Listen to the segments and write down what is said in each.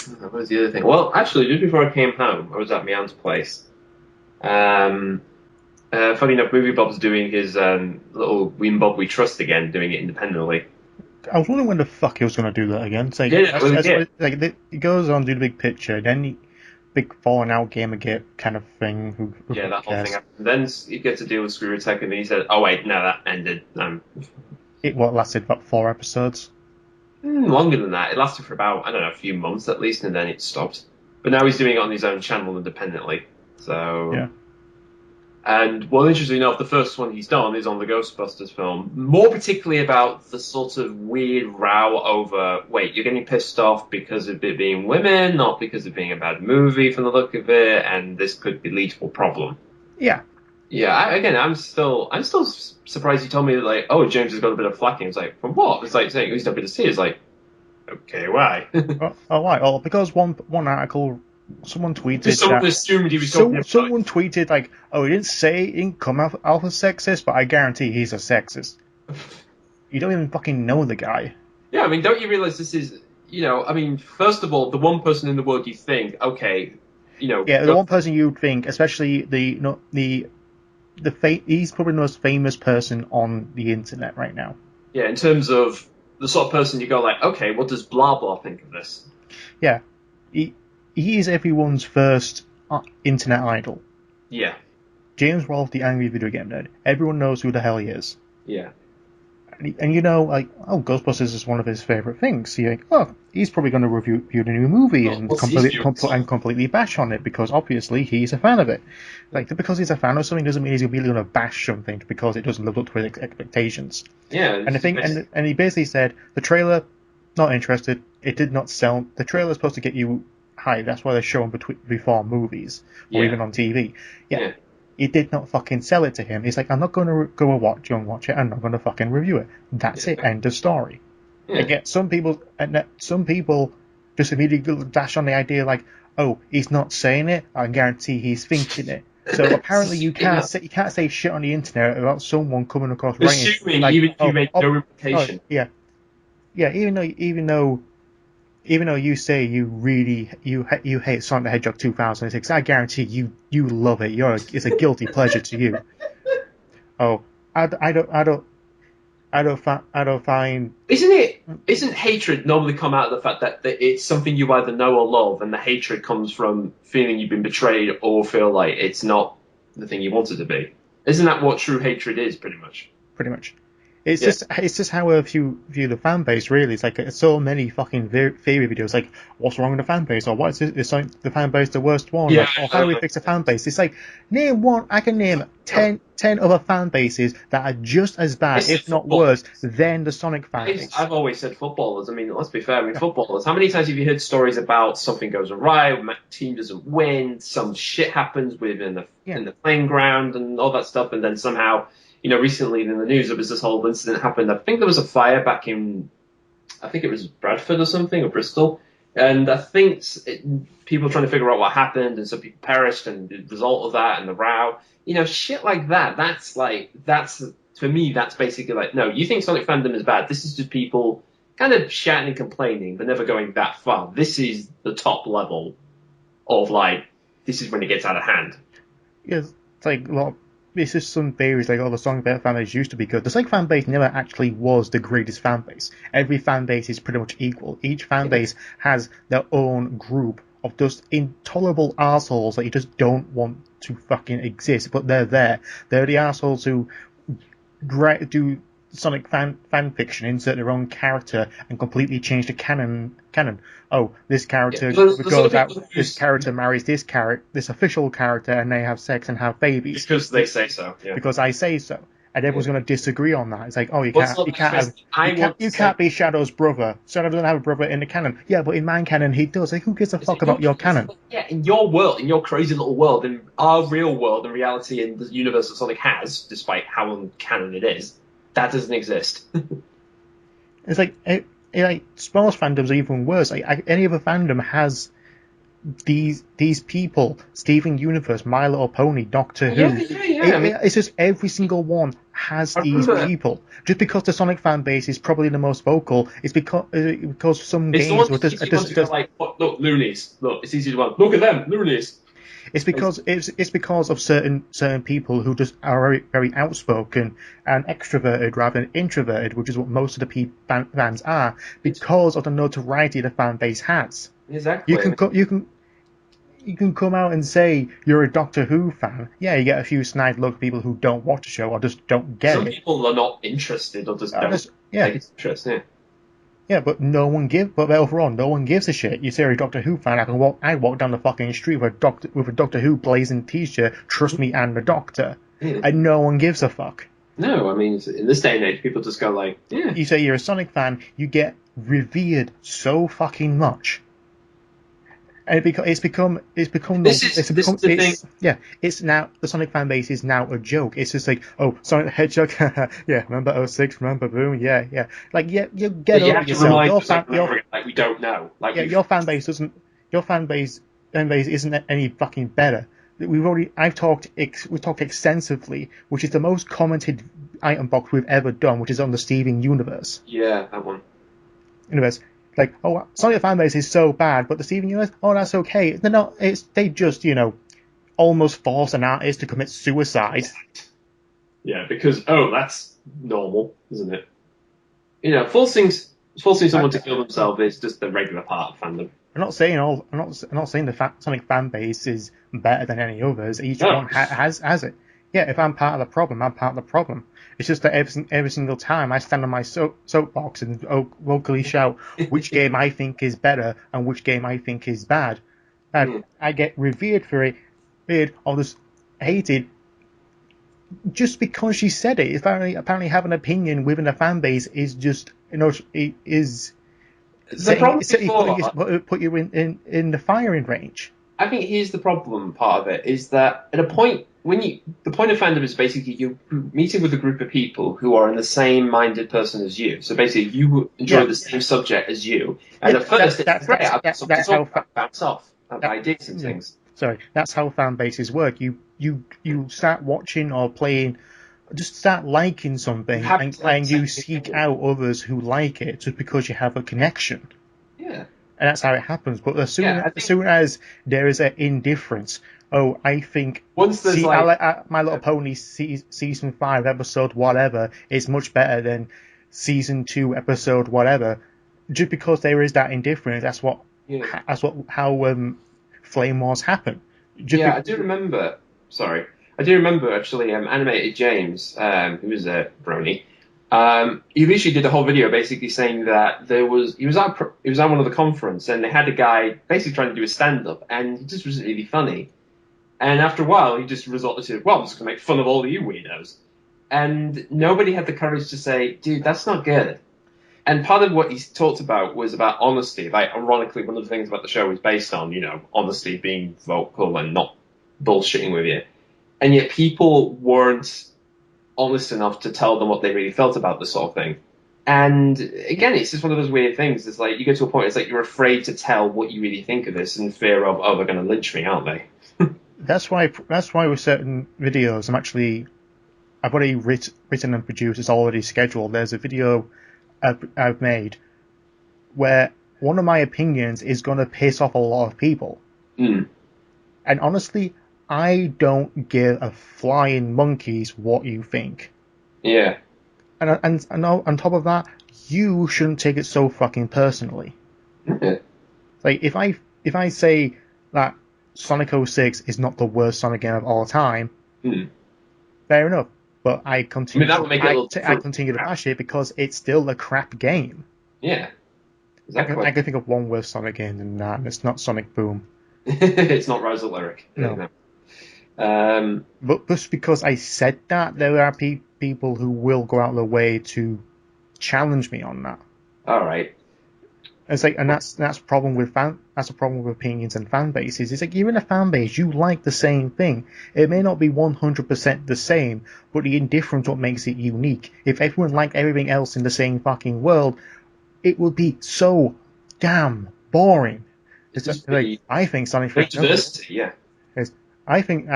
What was the other thing? Well, actually, just before I came home, I was at my aunt's place. Um, Funny enough, Movie Bob's doing his little We and Bob We Trust again, doing it independently. I was wondering when the fuck he was going to do that again. It's like, Yeah, well, yeah, he goes on, do the big picture, then big falling out Gamergate kind of thing. Who yeah, fucking that whole thing cares? happened. Then he gets to deal with Screw Attack, and then he said, "Oh wait, no, that ended." It what lasted about 4 episodes. Longer than that. It lasted for about, I don't know, a few months at least, and then it stopped. But now he's doing it on his own channel independently. So, Yeah, and well, interestingly enough, the first one he's done is on the Ghostbusters film, more particularly about the sort of weird row over, wait, you're getting pissed off because of it being women, not because of being a bad movie from the look of it, and this could lead to a problem. yeah. Yeah, again, I'm still surprised you told me that, like, oh, James has got a bit of flacking. It's like, from what? It's like saying he's not good to see. It's like, okay, why? Oh, why? Oh, because one article, someone Because tweeted someone that. assumed he was talking So about. someone tweeted like, "Oh, he didn't say he didn't come out as sexist, but I guarantee he's a sexist." You don't even fucking know the guy. Yeah, I mean, don't you realize this is, I mean, first of all, the one person in the world you think, okay, Yeah, the go, one person you'd think, especially he's probably the most famous person on the internet right now. yeah, in terms of the sort of person you go like, okay, what does blah blah think of this? Yeah, he he is everyone's first internet idol. Yeah, James Rolfe, the angry video game nerd. Everyone knows who the hell he is. yeah, And you know, like, oh, Ghostbusters is one of his favorite things. You think, oh, he's probably going to review the new movie well, and what's his view? completely bash on it because obviously he's a fan of it. Like, because he's a fan of something doesn't mean he's really going to bash something because it doesn't live up to his expectations. Yeah, And I think, and he basically said the trailer, not interested. It did not sell. The trailer is supposed to get you hyped. That's why they show them before movies or yeah, even on TV. Yeah, yeah, he did not fucking sell it to him. He's like, I'm not going to go and watch it. I'm not going to fucking review it. That's it. yeah, End of story. yeah. Again, some people just immediately dash on the idea like, oh, he's not saying it. I guarantee he's thinking it. So apparently you can't say shit on the internet about someone coming across writing Assuming like, even if you make no oh implication. yeah, yeah. Even though you say you hate Sonic the Hedgehog 2006, I guarantee you love it. It's a guilty pleasure to you. Oh, I don't find. Isn't it? Isn't hatred normally come out of the fact that it's something you either know or love, and the hatred comes from feeling you've been betrayed or feel like it's not the thing you want it to be? Isn't that what true hatred is, pretty much? Pretty much. It's Yeah. just how I view the fan base. Really, it's like so many fucking theory videos. Like, what's wrong with the fan base, or what is like the fan base the worst one? Yeah. Like, or how do we fix a fan base? It's like name one. I can name 10 other fan bases that are just as I bad, said if not football. worse, than the Sonic fan base. I've always said footballers. I mean, let's be fair. I mean, Yeah, footballers. How many times have you heard stories about something goes awry, team doesn't win, some shit happens within the yeah. in the playing ground, and all that stuff, and then somehow, recently in the news there was this whole incident happened. I think there was a fire back in, I think it was Bradford or something, or Bristol, and I think people trying to figure out what happened, and some people perished, and the result of that, and the row, shit like that. That's for me. That's basically like, no, you think Sonic fandom is bad. This is just people kind of shouting and complaining, but never going that far. This is the top level of like, this is when it gets out of hand. yeah. It's like well, it's just some theories like, oh, the Sonic fan base used to be good. The Sonic fan base never actually was the greatest fan base. Every fan base is pretty much equal. Each fan base has their own group of just intolerable assholes that you just don't want to fucking exist, but they're there. They're the assholes who do Sonic fan fiction, insert their own character, and completely change the canon. Oh, this character The sort of goes out. people This who's character marries this official character, and they have sex and have babies because they say so. Yeah. because I say so. And Yeah. everyone's going to disagree on that. It's like, oh, What's not interesting? I want to you say. can't be Shadow's brother. Shadow doesn't have a brother in the canon. Yeah, but in my canon he does. Like, who gives a fuck about your canon? Yeah, in your world, in your crazy little world, in our real world, in reality, in the universe that Sonic has, despite how uncanon it is, that doesn't exist. It's like Smash fandoms are even worse. Like any other fandom has these people: Steven Universe, My Little Pony, Doctor Who. Yeah. I mean, It's just every single one has I these remember people. Just because the Sonic fan base is probably the most vocal, it's because some it's the games one were that's easy one to go like, look, loonies. Look, it's easy to go, look at them, loonies. it's because of certain people who just are very, very outspoken and extroverted rather than introverted, which is what most of the fans are, because of the notoriety the fan base has. Exactly. You can come out and say you're a Doctor Who fan. Yeah, you get a few snide look people who don't watch the show or just don't get Some it. people are not interested or just don't take interest. Yeah. Yeah, but overall, no one gives a shit. You say you're a Doctor Who fan, I walk down the fucking street with a Doctor Who blazing t-shirt, trust me, and the Doctor. Yeah. And no one gives a fuck. No, I mean, in this day and age, people just go like, yeah. You say you're a Sonic fan, you get revered so fucking much. And it's become the thing. Yeah, it's now, the Sonic fan base is now a joke. It's just like, oh, Sonic the Hedgehog, yeah, remember 06, remember Boom, yeah. Like, yeah, you get over yourself. We don't know. Like, your fan base isn't any fucking better. We've talked extensively, which is the most commented item box we've ever done, which is on the Steven universe. Yeah, that one. Universe. Like, oh, Sonic fanbase is so bad, but the Steven universe, oh, that's okay. They're not. They just, almost force an artist to commit suicide. Yeah, because that's normal, isn't it? Forcing someone to kill themselves is just the regular part of fandom. I'm not saying the Sonic fanbase is better than any others. Each one has it. Yeah, if I'm part of the problem, I'm part of the problem. It's just that every single time I stand on my soapbox and vocally shout which game I think is better and which game I think is bad, and I get revered for it, or just hated just because she said it. Apparently have an opinion within a fan base is just it is put you in the firing range. I think here's the problem part of it is that at a point the point of fandom is basically you're meeting with a group of people who are in the same minded person as you. So basically you enjoy the same subject as you. And at first it's great. That's how bounce off ideas and things. Sorry, that's how fan bases work. You start watching or playing, just start liking something, and you seek out others who like it just because you have a connection. Yeah. And that's how it happens. But as soon as there is an indifference, I think once there's My Little Pony season 5 episode whatever is much better than season 2 episode whatever, just because there is that indifference. That's how Flame Wars happen. I do remember. Sorry, I do remember actually. Animated James, who was a brony. He literally did a whole video basically saying that he was at one of the conference and they had a guy basically trying to do a stand up and he just wasn't really funny. And after a while, he just resorted to, well, I'm just going to make fun of all of you weirdos. And nobody had the courage to say, dude, that's not good. And part of what he talked about was about honesty. Like, ironically, one of the things about the show was based on, honesty, being vocal and not bullshitting with you. And yet people weren't honest enough to tell them what they really felt about this sort of thing. And again, it's just one of those weird things. It's like you get to a point, it's like you're afraid to tell what you really think of this in fear of, they're going to lynch me, aren't they? That's why with certain videos, I've already written and produced, it's already scheduled. There's a video I've made where one of my opinions is going to piss off a lot of people. And honestly, I don't give a flying monkeys what you think. Yeah. And on top of that, you shouldn't take it so fucking personally. Okay. Like, if I say that Sonic 06 is not the worst Sonic game of all time, fair enough. But I continue to bash it because it's still a crap game. Yeah. Exactly. I can think of one worse Sonic game than that, and it's not Sonic Boom. It's not Rise of Lyric. No. But just because I said that, there are people who will go out of their way to challenge me on that. All right. It's like, and that's a problem with opinions and fan bases. It's like, you're in a fan base, you like the same thing. It may not be 100% the same, but the indifference what makes it unique. If everyone liked everything else in the same fucking world, it would be so damn boring. I think Sonic. Diversity, yeah. I think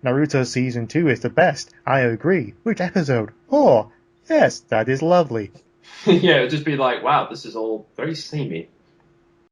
Naruto season 2 is the best. I agree. Which episode? Oh, yes, that is lovely. Yeah, it'd just be like, wow, this is all very samey.